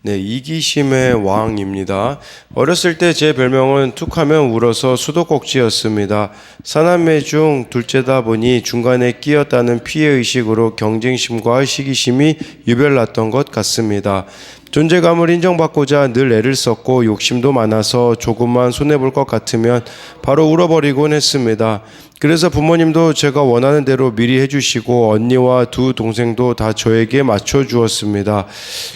네, 이기심의 왕입니다. 어렸을 때 제 별명은 툭하면 울어서 수도꼭지였습니다. 사남매 중 둘째다 보니 중간에 끼었다는 피해의식으로 경쟁심과 시기심이 유별났던 것 같습니다. 존재감을 인정받고자 늘 애를 썼고 욕심도 많아서 조금만 손해볼 것 같으면 바로 울어버리곤 했습니다. 그래서 부모님도 제가 원하는 대로 미리 해주시고 언니와 두 동생도 다 저에게 맞춰주었습니다.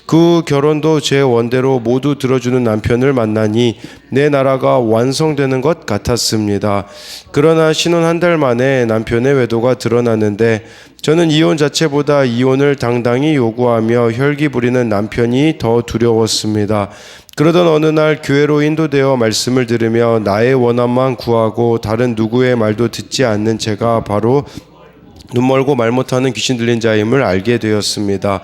그 결혼도 제 원대로 모두 들어주는 남편을 만나니 내 나라가 완성되는 것 같았습니다. 그러나 신혼 한 달 만에 남편의 외도가 드러났는데 저는 이혼 자체보다 이혼을 당당히 요구하며 혈기 부리는 남편이 더 두려웠습니다. 그러던 어느 날 교회로 인도되어 말씀을 들으며 나의 원함만 구하고 다른 누구의 말도 듣지 않는 제가 바로 눈멀고 말 못하는 귀신 들린 자임을 알게 되었습니다.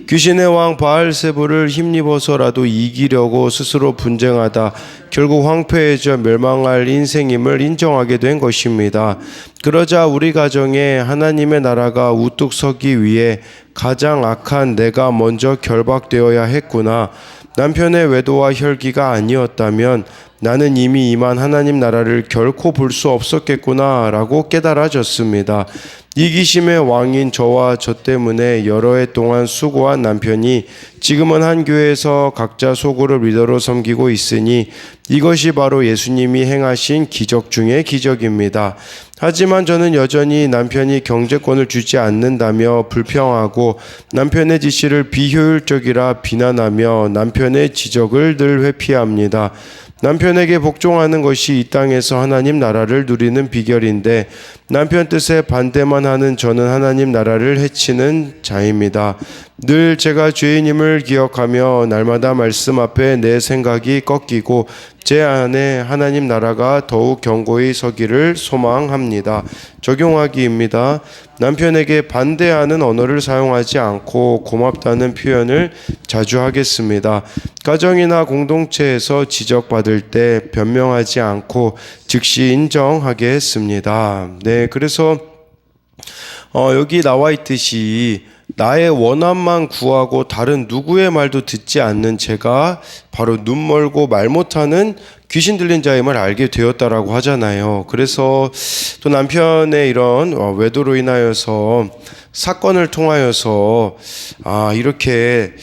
귀신의 왕 바알세불을 힘입어서라도 이기려고 스스로 분쟁하다 결국 황폐해져 멸망할 인생임을 인정하게 된 것입니다. 그러자 우리 가정에 하나님의 나라가 우뚝 서기 위해 가장 악한 내가 먼저 결박되어야 했구나. 남편의 외도와 혈기가 아니었다면 나는 이미 임한 하나님 나라를 결코 볼 수 없었겠구나 라고 깨달아졌습니다. 이기심의 왕인 저와 저 때문에 여러 해 동안 수고한 남편이 지금은 한 교회에서 각자 소그룹 리더로 섬기고 있으니 이것이 바로 예수님이 행하신 기적 중의 기적입니다. 하지만 저는 여전히 남편이 경제권을 주지 않는다며 불평하고 남편의 지시를 비효율적이라 비난하며 남편의 지적을 늘 회피합니다. 남편에게 복종하는 것이 이 땅에서 하나님 나라를 누리는 비결인데 남편 뜻에 반대만 하는 저는 하나님 나라를 해치는 자입니다. 늘 제가 죄인임을 기억하며 날마다 말씀 앞에 내 생각이 꺾이고 제 안에 하나님 나라가 더욱 견고히 서기를 소망합니다. 적용하기입니다. 남편에게 반대하는 언어를 사용하지 않고 고맙다는 표현을 자주 하겠습니다. 가정이나 공동체에서 지적받을 때 변명하지 않고 즉시 인정하게 했습니다. 네, 그래서 여기 나와 있듯이 나의 원함만 구하고 다른 누구의 말도 듣지 않는 제가 바로 눈멀고 말 못하는 귀신 들린 자임을 알게 되었다라고 하잖아요. 그래서 또 남편의 이런 외도로 인하여서 사건을 통하여서 이렇게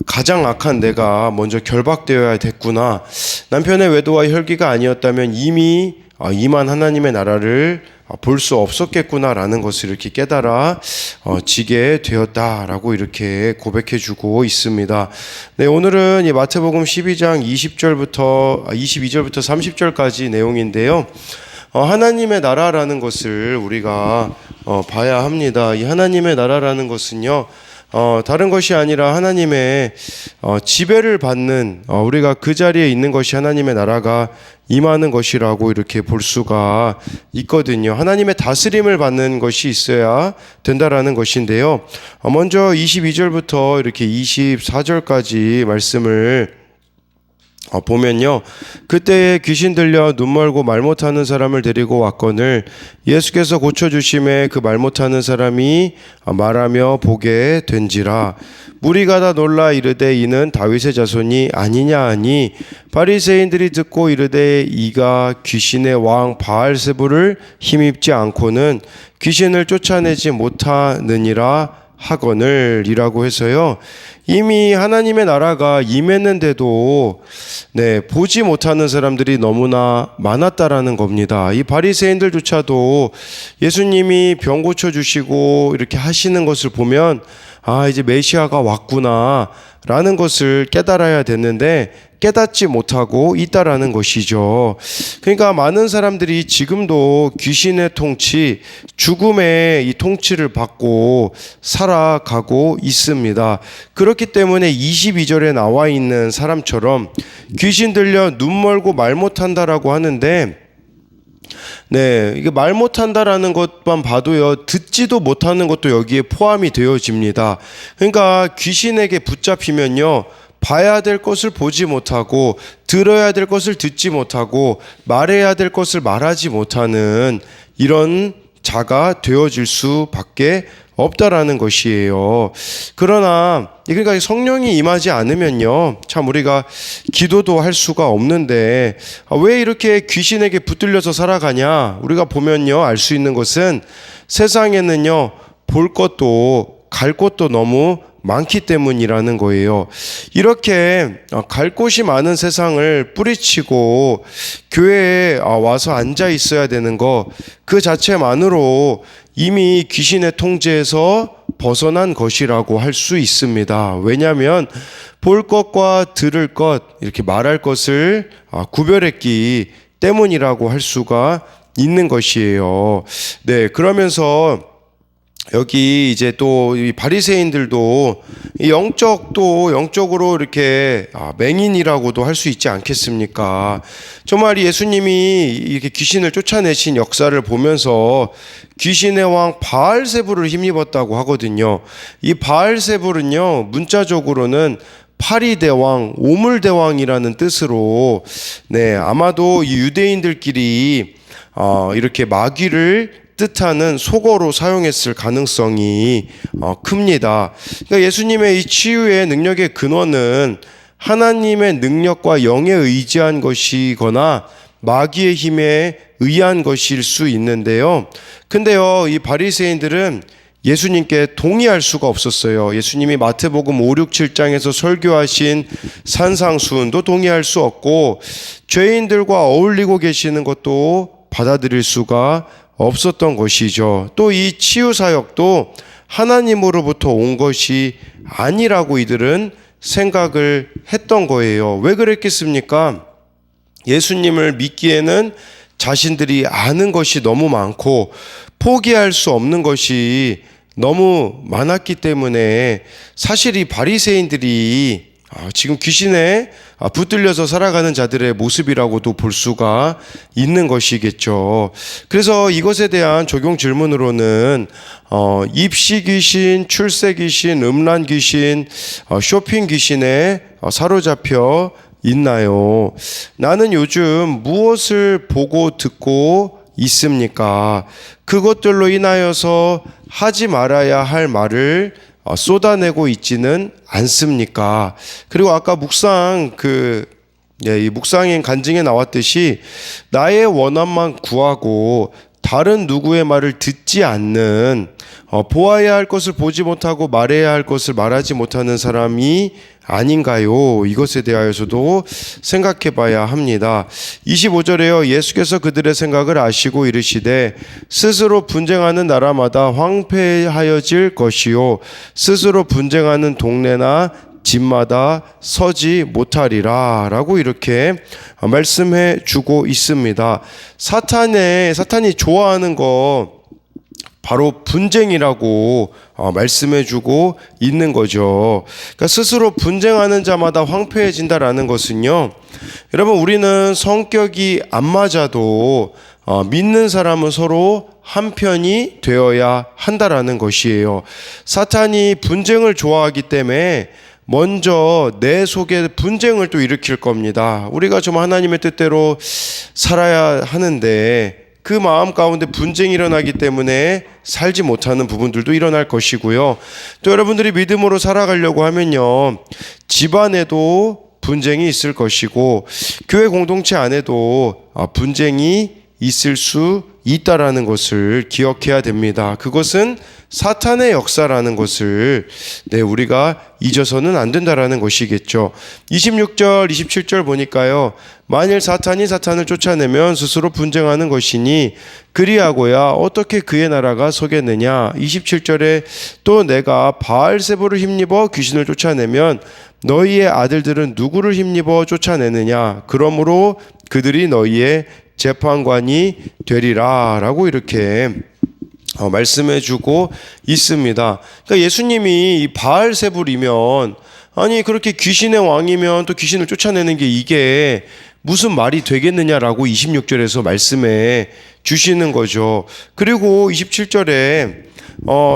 가장 악한 내가 먼저 결박되어야 됐구나. 남편의 외도와 혈기가 아니었다면 이미 임한 하나님의 나라를 볼 수 없었겠구나라는 것을 이렇게 깨달아 지게 되었다라고 이렇게 고백해주고 있습니다. 네, 오늘은 이 마태복음 12장 22절부터 30절까지 내용인데요. 하나님의 나라라는 것을 우리가 봐야 합니다. 이 하나님의 나라라는 것은요, 다른 것이 아니라 하나님의 지배를 받는 우리가 그 자리에 있는 것이 하나님의 나라가 임하는 것이라고 이렇게 볼 수가 있거든요. 하나님의 다스림을 받는 것이 있어야 된다라는 것인데요. 먼저 22절부터 이렇게 24절까지 말씀을 보면요, 그때에 귀신 들려 눈멀고 말 못하는 사람을 데리고 왔거늘 예수께서 고쳐주심에 그 말 못하는 사람이 말하며 보게 된지라. 무리가 다 놀라 이르되 이는 다윗의 자손이 아니냐 하니 바리새인들이 듣고 이르되 이가 귀신의 왕 바알세불을 힘입지 않고는 귀신을 쫓아내지 못하느니라 하거늘 이라고 해서요, 이미 하나님의 나라가 임했는데도 보지 못하는 사람들이 너무나 많았다라는 겁니다. 이 바리새인들조차도 예수님이 병 고쳐주시고 이렇게 하시는 것을 보면 이제 메시아가 왔구나 라는 것을 깨달아야 됐는데 깨닫지 못하고 있다라는 것이죠. 그러니까 많은 사람들이 지금도 귀신의 통치, 죽음의 이 통치를 받고 살아가고 있습니다. 그렇기 때문에 22절에 나와 있는 사람처럼 귀신 들려 눈멀고 말 못한다라고 하는데, 이게 말 못한다라는 것만 봐도요, 듣지도 못하는 것도 여기에 포함이 되어집니다. 그러니까 귀신에게 붙잡히면요, 봐야 될 것을 보지 못하고 들어야 될 것을 듣지 못하고 말해야 될 것을 말하지 못하는 이런 자가 되어질 수밖에 없다라는 것이에요. 그러나 그러니까 성령이 임하지 않으면요, 참 우리가 기도도 할 수가 없는데 왜 이렇게 귀신에게 붙들려서 살아가냐? 우리가 보면요, 알 수 있는 것은 세상에는요, 볼 것도 갈 곳도 너무 많기 때문이라는 거예요. 이렇게 갈 곳이 많은 세상을 뿌리치고 교회에 와서 앉아 있어야 되는 거, 그 자체만으로 이미 귀신의 통제에서 벗어난 것이라고 할 수 있습니다. 왜냐하면 볼 것과 들을 것, 이렇게 말할 것을 구별했기 때문이라고 할 수가 있는 것이에요. 네, 그러면서 여기 이제 또 이 바리새인들도 영적으로 이렇게 맹인이라고도 할 수 있지 않겠습니까? 정말 예수님이 이렇게 귀신을 쫓아내신 역사를 보면서 귀신의 왕 바알세불을 힘입었다고 하거든요. 이 바알세불은요, 문자적으로는 파리대왕, 오물대왕이라는 뜻으로, 네, 아마도 이 유대인들끼리 이렇게 마귀를 뜻하는 속어로 사용했을 가능성이 큽니다. 그러니까 예수님의 이 치유의 능력의 근원은 하나님의 능력과 영에 의지한 것이거나 마귀의 힘에 의한 것일 수 있는데요. 근데요, 이 바리새인들은 예수님께 동의할 수가 없었어요. 예수님이 마태복음 5, 6, 7장에서 설교하신 산상수훈도 동의할 수 없고, 죄인들과 어울리고 계시는 것도 받아들일 수가 없었던 것이죠. 또 이 치유 사역도 하나님으로부터 온 것이 아니라고 이들은 생각을 했던 거예요. 왜 그랬겠습니까? 예수님을 믿기에는 자신들이 아는 것이 너무 많고 포기할 수 없는 것이 너무 많았기 때문에, 사실 이 바리새인들이 지금 귀신에 붙들려서 살아가는 자들의 모습이라고도 볼 수가 있는 것이겠죠. 그래서 이것에 대한 적용 질문으로는 입시 귀신, 출세 귀신, 음란 귀신, 쇼핑 귀신에 사로잡혀 있나요? 나는 요즘 무엇을 보고 듣고 있습니까? 그것들로 인하여서 하지 말아야 할 말을 쏟아내고 있지는 않습니까? 그리고 아까 이 묵상인 간증에 나왔듯이 나의 원함만 구하고 다른 누구의 말을 듣지 않는, 보아야 할 것을 보지 못하고 말해야 할 것을 말하지 못하는 사람이 아닌가요? 이것에 대하여서도 생각해 봐야 합니다. 25절에요. 예수께서 그들의 생각을 아시고 이르시되 스스로 분쟁하는 나라마다 황폐하여질 것이요 스스로 분쟁하는 동네나 집마다 서지 못하리라 라고 이렇게 말씀해 주고 있습니다. 사탄이 좋아하는 거 바로 분쟁이라고 말씀해 주고 있는 거죠. 그러니까 스스로 분쟁하는 자마다 황폐해진다라는 것은요, 여러분, 우리는 성격이 안 맞아도 믿는 사람은 서로 한편이 되어야 한다라는 것이에요. 사탄이 분쟁을 좋아하기 때문에 먼저 내 속에 분쟁을 또 일으킬 겁니다. 우리가 좀 하나님의 뜻대로 살아야 하는데 그 마음 가운데 분쟁이 일어나기 때문에 살지 못하는 부분들도 일어날 것이고요. 또 여러분들이 믿음으로 살아가려고 하면요, 집안에도 분쟁이 있을 것이고 교회 공동체 안에도 분쟁이 있을 수 있다라는 것을 기억해야 됩니다. 그것은 사탄의 역사라는 것을 우리가 잊어서는 안 된다라는 것이겠죠. 26절, 27절 보니까요, 만일 사탄이 사탄을 쫓아내면 스스로 분쟁하는 것이니 그리하고야 어떻게 그의 나라가 서겠느냐. 27절에 또 내가 바알세불을 힘입어 귀신을 쫓아내면 너희의 아들들은 누구를 힘입어 쫓아내느냐. 그러므로 그들이 너희의 재판관이 되리라 라고 이렇게 말씀해 주고 있습니다. 그러니까 예수님이 이 바알세불이면, 아니 그렇게 귀신의 왕이면 또 귀신을 쫓아내는 게 이게 무슨 말이 되겠느냐라고 26절에서 말씀해 주시는 거죠. 그리고 27절에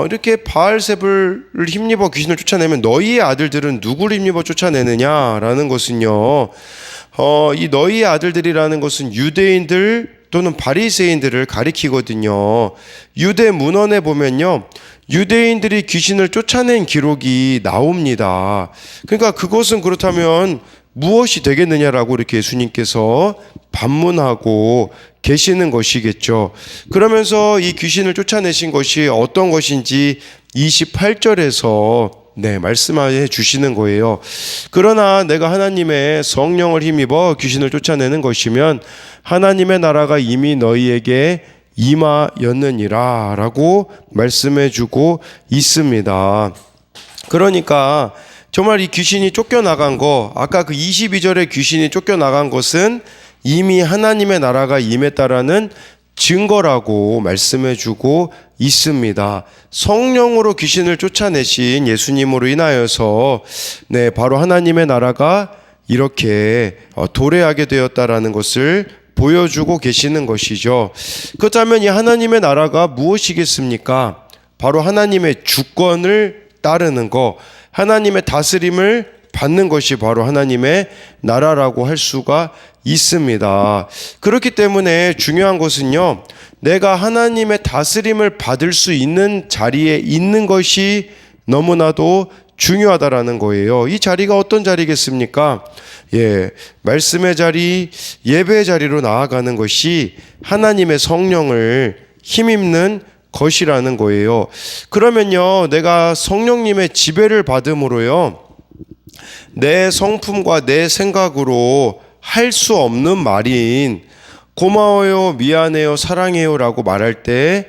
이렇게 바알세불을 힘입어 귀신을 쫓아내면 너희의 아들들은 누구를 힘입어 쫓아내느냐라는 것은요, 이 너희의 아들들이라는 것은 유대인들 또는 바리새인들을 가리키거든요. 유대 문헌에 보면요, 유대인들이 귀신을 쫓아낸 기록이 나옵니다. 그러니까 그것은 그렇다면 무엇이 되겠느냐라고 이렇게 예수님께서 반문하고 계시는 것이겠죠. 그러면서 이 귀신을 쫓아내신 것이 어떤 것인지 28절에서 말씀해 주시는 거예요. 그러나 내가 하나님의 성령을 힘입어 귀신을 쫓아내는 것이면 하나님의 나라가 이미 너희에게 임하였느니라 라고 말씀해 주고 있습니다. 그러니까 정말 이 귀신이 쫓겨나간 거, 아까 그 22절에 귀신이 쫓겨나간 것은 이미 하나님의 나라가 임했다라는 증거라고 말씀해 주고 있습니다. 성령으로 귀신을 쫓아내신 예수님으로 인하여서 바로 하나님의 나라가 이렇게 도래하게 되었다라는 것을 보여주고 계시는 것이죠. 그렇다면 이 하나님의 나라가 무엇이겠습니까? 바로 하나님의 주권을 따르는 것, 하나님의 다스림을 받는 것이 바로 하나님의 나라라고 할 수가 있습니다. 그렇기 때문에 중요한 것은요, 내가 하나님의 다스림을 받을 수 있는 자리에 있는 것이 너무나도 중요하다라는 거예요. 이 자리가 어떤 자리겠습니까? 말씀의 자리, 예배의 자리로 나아가는 것이 하나님의 성령을 힘입는 것이라는 거예요. 그러면요, 내가 성령님의 지배를 받음으로요, 내 성품과 내 생각으로 할 수 없는 말인 고마워요, 미안해요, 사랑해요 라고 말할 때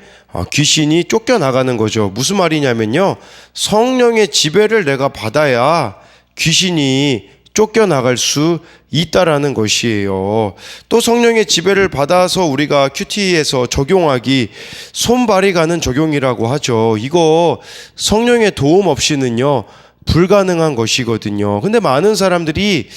귀신이 쫓겨나가는 거죠. 무슨 말이냐면요, 성령의 지배를 내가 받아야 귀신이 쫓겨나갈 수 있다라는 것이에요. 또 성령의 지배를 받아서 우리가 큐티에서 적용하기, 손발이 가는 적용이라고 하죠. 이거 성령의 도움 없이는요 불가능한 것이거든요. 근데 많은 사람들이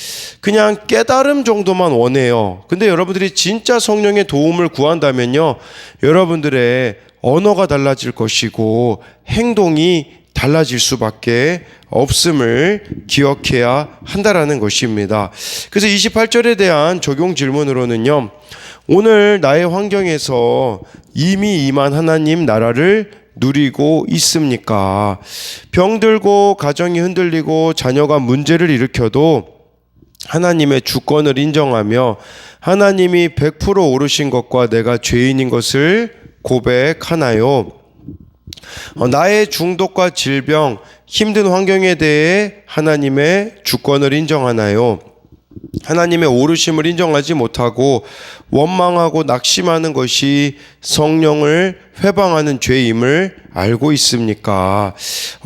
그냥 깨달음 정도만 원해요. 근데 여러분들이 진짜 성령의 도움을 구한다면요, 여러분들의 언어가 달라질 것이고 행동이 달라질 수밖에 없음을 기억해야 한다라는 것입니다. 그래서 28절에 대한 적용 질문으로는요, 오늘 나의 환경에서 이미 임한 하나님 나라를 누리고 있습니까? 병들고 가정이 흔들리고 자녀가 문제를 일으켜도 하나님의 주권을 인정하며 하나님이 100% 오르신 것과 내가 죄인인 것을 고백하나요? 나의 중독과 질병, 힘든 환경에 대해 하나님의 주권을 인정하나요? 하나님의 오르심을 인정하지 못하고 원망하고 낙심하는 것이 성령을 회방하는 죄임을 알고 있습니까?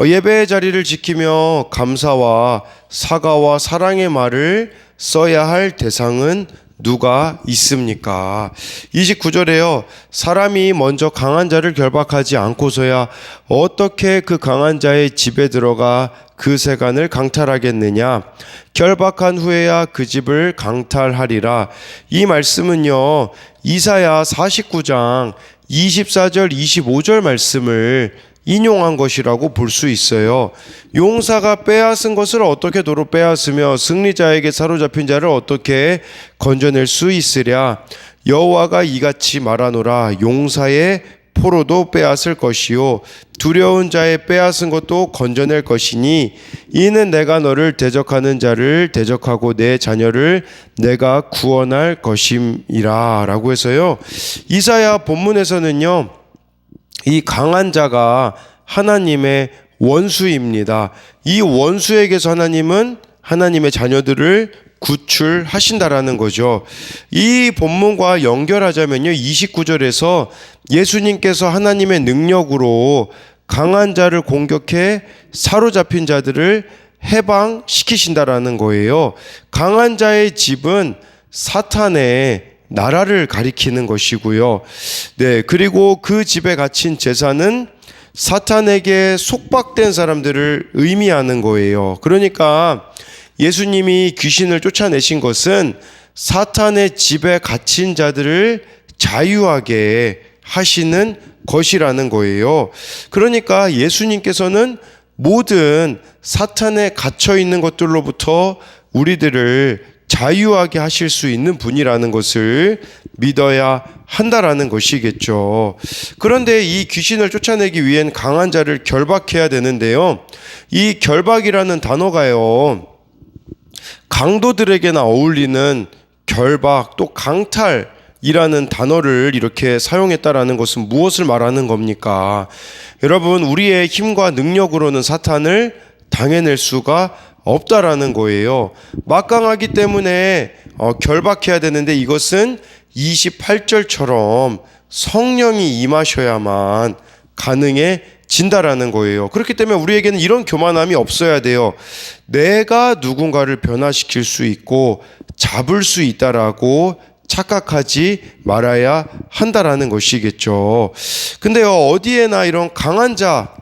예배의 자리를 지키며 감사와 사과와 사랑의 말을 써야 할 대상은 누가 있습니까? 29절에요. 사람이 먼저 강한 자를 결박하지 않고서야 어떻게 그 강한 자의 집에 들어가 그 세간을 강탈하겠느냐? 결박한 후에야 그 집을 강탈하리라. 이 말씀은요, 이사야 49장 24절 25절 말씀을 인용한 것이라고 볼 수 있어요. 용사가 빼앗은 것을 어떻게 도로 빼앗으며 승리자에게 사로잡힌 자를 어떻게 건져낼 수 있으랴. 여호와가 이같이 말하노라. 용사의 포로도 빼앗을 것이요 두려운 자의 빼앗은 것도 건져낼 것이니 이는 내가 너를 대적하는 자를 대적하고 내 자녀를 내가 구원할 것임이라 라고 해서요, 이사야 본문에서는요, 이 강한 자가 하나님의 원수입니다. 이 원수에게서 하나님은 하나님의 자녀들을 구출하신다라는 거죠. 이 본문과 연결하자면요, 29절에서 예수님께서 하나님의 능력으로 강한 자를 공격해 사로잡힌 자들을 해방시키신다라는 거예요. 강한 자의 집은 사탄의 나라를 가리키는 것이고요. 그리고 그 집에 갇힌 제사는 사탄에게 속박된 사람들을 의미하는 거예요. 그러니까 예수님이 귀신을 쫓아내신 것은 사탄의 집에 갇힌 자들을 자유하게 하시는 것이라는 거예요. 그러니까 예수님께서는 모든 사탄에 갇혀 있는 것들로부터 우리들을 자유하게 하실 수 있는 분이라는 것을 믿어야 한다라는 것이겠죠. 그런데 이 귀신을 쫓아내기 위hen 강한 자를 결박해야 되는데요. 이 결박이라는 단어가요, 강도들에게나 어울리는 결박 또 강탈이라는 단어를 이렇게 사용했다라는 것은 무엇을 말하는 겁니까? 여러분, 우리의 힘과 능력으로는 사탄을 당해낼 수가 없다라는 거예요. 막강하기 때문에 결박해야 되는데, 이것은 28절처럼 성령이 임하셔야만 가능해진다라는 거예요. 그렇기 때문에 우리에게는 이런 교만함이 없어야 돼요. 내가 누군가를 변화시킬 수 있고 잡을 수 있다라고 착각하지 말아야 한다라는 것이겠죠. 근데요, 어디에나 이런 강한 자,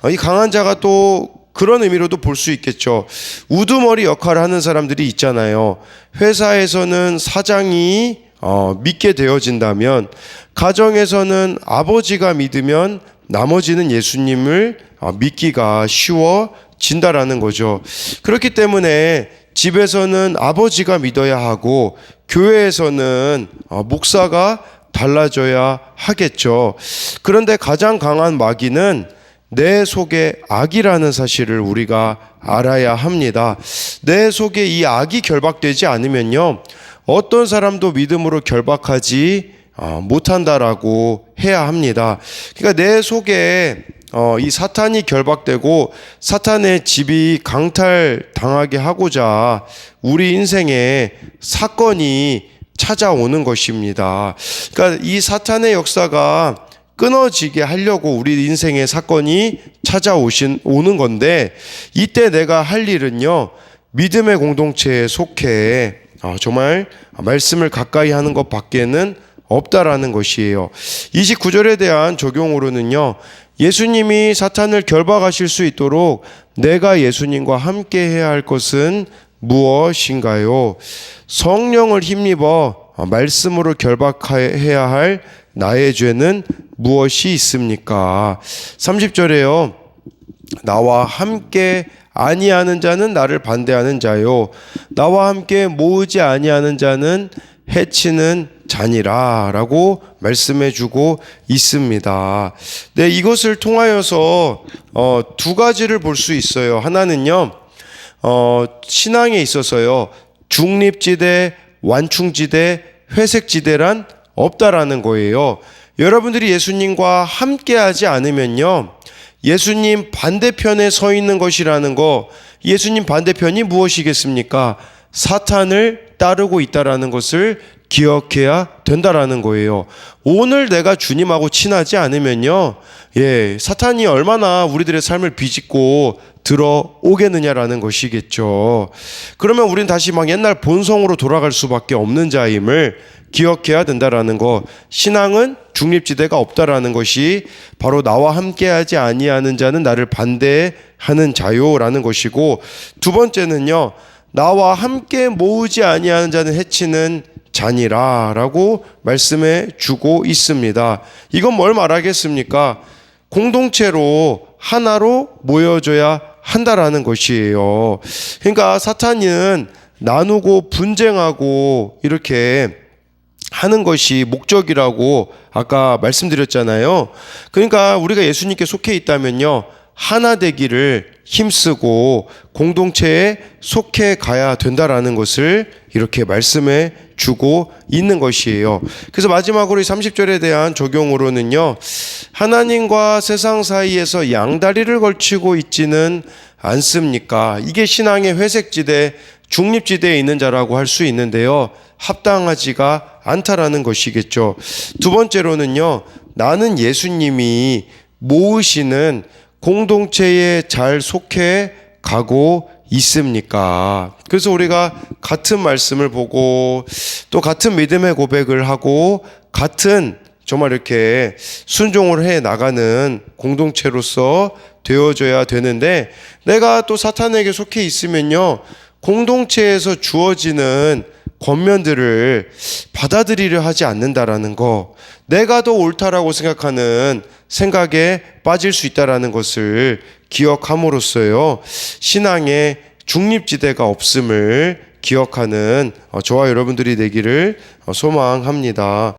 이 강한 자가 또 그런 의미로도 볼 수 있겠죠. 우두머리 역할을 하는 사람들이 있잖아요. 회사에서는 사장이 믿게 되어진다면, 가정에서는 아버지가 믿으면 나머지는 예수님을 믿기가 쉬워진다라는 거죠. 그렇기 때문에 집에서는 아버지가 믿어야 하고, 교회에서는 목사가 달라져야 하겠죠. 그런데 가장 강한 마귀는 내 속에 악이라는 사실을 우리가 알아야 합니다. 내 속에 이 악이 결박되지 않으면요, 어떤 사람도 믿음으로 결박하지 못한다라고 해야 합니다. 그러니까 내 속에 이 사탄이 결박되고 사탄의 집이 강탈당하게 하고자 우리 인생에 사건이 찾아오는 것입니다. 그러니까 이 사탄의 역사가 끊어지게 하려고 우리 인생의 사건이 오는 건데, 이때 내가 할 일은요, 믿음의 공동체에 속해 정말 말씀을 가까이 하는 것 밖에는 없다라는 것이에요. 29절에 대한 적용으로는요, 예수님이 사탄을 결박하실 수 있도록 내가 예수님과 함께 해야 할 것은 무엇인가요? 성령을 힘입어 말씀으로 결박해야 할 나의 죄는 무엇이 있습니까? 30절에요. 나와 함께 아니하는 자는 나를 반대하는 자요, 나와 함께 모으지 아니하는 자는 해치는 자니라 라고 말씀해 주고 있습니다. 네, 이것을 통하여서 두 가지를 볼 수 있어요. 하나는요, 신앙에 있어서요, 중립지대, 완충지대, 회색지대란 없다라는 거예요. 여러분들이 예수님과 함께하지 않으면요, 예수님 반대편에 서 있는 것이라는 거, 예수님 반대편이 무엇이겠습니까? 사탄을 따르고 있다라는 것을 기억해야 된다라는 거예요. 오늘 내가 주님하고 친하지 않으면요, 사탄이 얼마나 우리들의 삶을 비집고 들어오겠느냐라는 것이겠죠. 그러면 우리는 다시 막 옛날 본성으로 돌아갈 수밖에 없는 자임을 기억해야 된다라는 거. 신앙은 중립지대가 없다라는 것이 바로 나와 함께하지 아니하는 자는 나를 반대하는 자요라는 것이고, 두 번째는요, 나와 함께 모으지 아니하는 자는 해치는 자니라 라고 말씀해 주고 있습니다. 이건 뭘 말하겠습니까? 공동체로 하나로 모여져야 한다라는 것이에요. 그러니까 사탄은 나누고 분쟁하고 이렇게 하는 것이 목적이라고 아까 말씀드렸잖아요. 그러니까 우리가 예수님께 속해 있다면요, 하나 되기를 힘쓰고 공동체에 속해 가야 된다라는 것을 이렇게 말씀해 주고 있는 것이에요. 그래서 마지막으로 이 30절에 대한 적용으로는요, 하나님과 세상 사이에서 양다리를 걸치고 있지는 않습니까? 이게 신앙의 회색지대, 중립지대에 있는 자라고 할 수 있는데요, 합당하지가 않다라는 것이겠죠. 두 번째로는요, 나는 예수님이 모으시는 공동체에 잘 속해 가고 있습니까? 그래서 우리가 같은 말씀을 보고 또 같은 믿음의 고백을 하고 같은 정말 이렇게 순종을 해 나가는 공동체로서 되어줘야 되는데, 내가 또 사탄에게 속해 있으면요, 공동체에서 주어지는 권면들을 받아들이려 하지 않는다라는 거, 내가 더 옳다라고 생각하는 생각에 빠질 수 있다라는 것을 기억함으로써요, 신앙에 중립지대가 없음을 기억하는 저와 여러분들이 되기를 소망합니다.